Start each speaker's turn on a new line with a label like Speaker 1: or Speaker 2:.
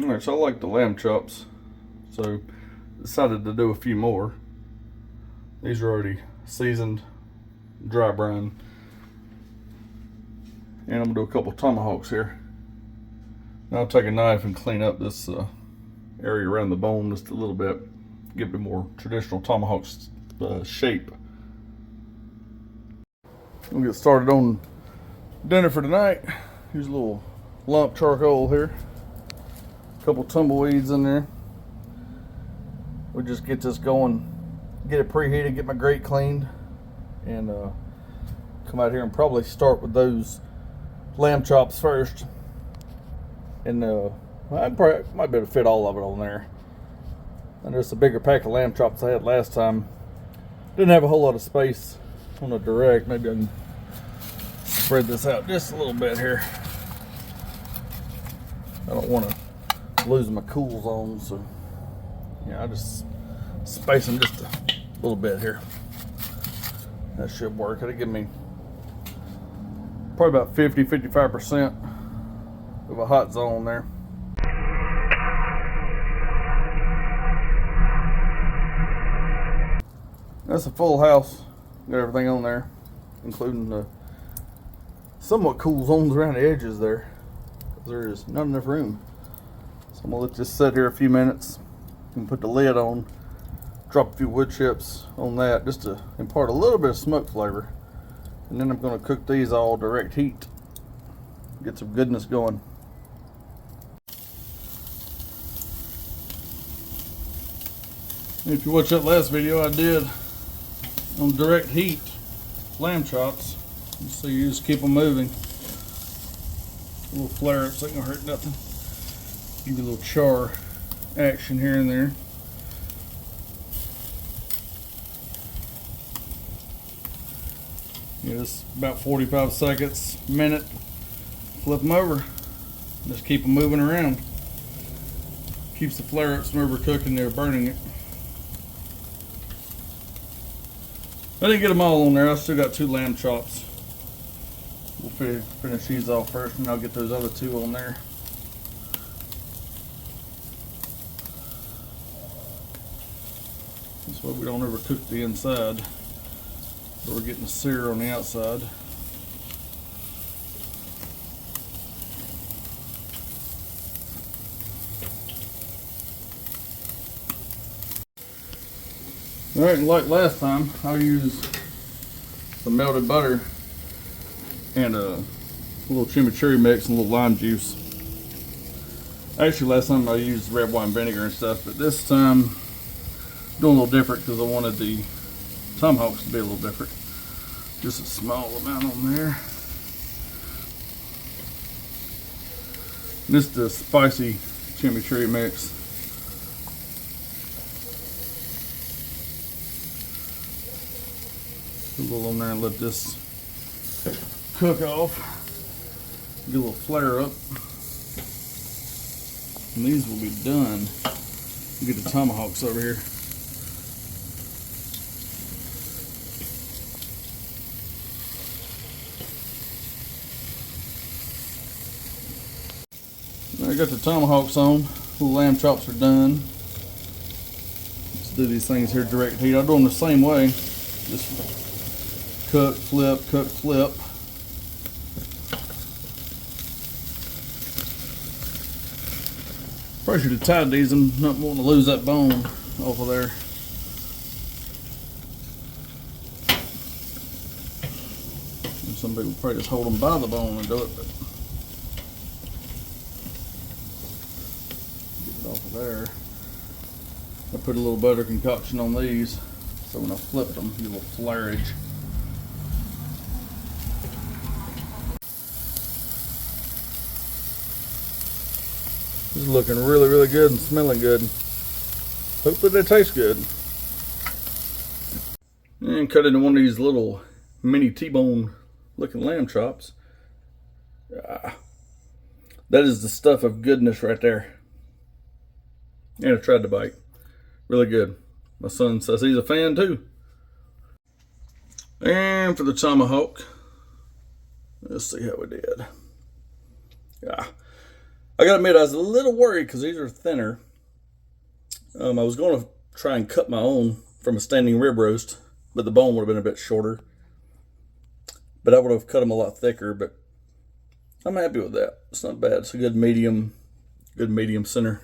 Speaker 1: Alright, so I like the lamb chops, so decided to do a few more. These are already seasoned, dry brine. And I'm gonna do a couple tomahawks here. Now I'll take a knife and clean up this area around the bone just a little bit, give it a more traditional tomahawk shape. We'll get started on dinner for tonight. Use a little lump charcoal here, a couple tumbleweeds in there. We'll just get this going, get it preheated, get my grate cleaned, and come out here and probably start with those lamb chops first. And I might be able to fit all of it on there. And there's a bigger pack of lamb chops I had last time. Didn't have a whole lot of space on the direct. Maybe I can spread this out just a little bit here. I don't want to lose my cool zone, so yeah, I just space them just a little bit here. That should work. It'll give me probably about 50-55% of a hot zone there. That's a full house. Got everything on there, including the somewhat cool zones around the edges there. There is not enough room. So I'm gonna let this sit here a few minutes and put the lid on, drop a few wood chips on that just to impart a little bit of smoke flavor. And then I'm gonna cook these all direct heat, get some goodness going. If you watched that last video I did on direct heat lamb chops, so you just keep them moving. A little flare ups ain't gonna hurt nothing. Give you a little char action here and there. Yeah, just about 45 seconds, minute. Flip them over. Just keep them moving around. Keeps the flare ups from overcooking there, burning it. I didn't get them all on there. I still got 2 lamb chops. We'll finish these off first, and I'll get those other 2 on there. This way we don't overcook the inside, so we're getting the sear on the outside. Alright, and like last time, I'll use some melted butter and a little chimichurri mix and a little lime juice. Actually, last time I used red wine vinegar and stuff, but this time I'm doing a little different because I wanted the tomahawks to be a little different. Just a small amount on there. And this is the spicy chimichurri mix. Put a little on there and let this cook off. Get a little flare up. And these will be done. We'll get the tomahawks over here. I got the tomahawks on. The lamb chops are done. Let's do these things here direct heat. I'll do them the same way. Just cook, flip, cook, flip. Probably should have tied these. I'm not wanting to lose that bone off of there. And some people probably just hold them by the bone and do it, but get it off of there. I put a little butter concoction on these, so when I flip them, you get a little flairage. This is looking really, really good and smelling good. Hopefully they taste good. And cut into one of these little mini T-bone looking lamb chops. That is the stuff of goodness right there. And I tried to bite. Really good. My son says he's a fan too. And for the tomahawk, let's see how we did. I gotta admit, I was a little worried because these are thinner. I was going to try and cut my own from a standing rib roast, but the bone would have been a bit shorter. But I would have cut them a lot thicker, but I'm happy with that. It's not bad. It's a good medium center.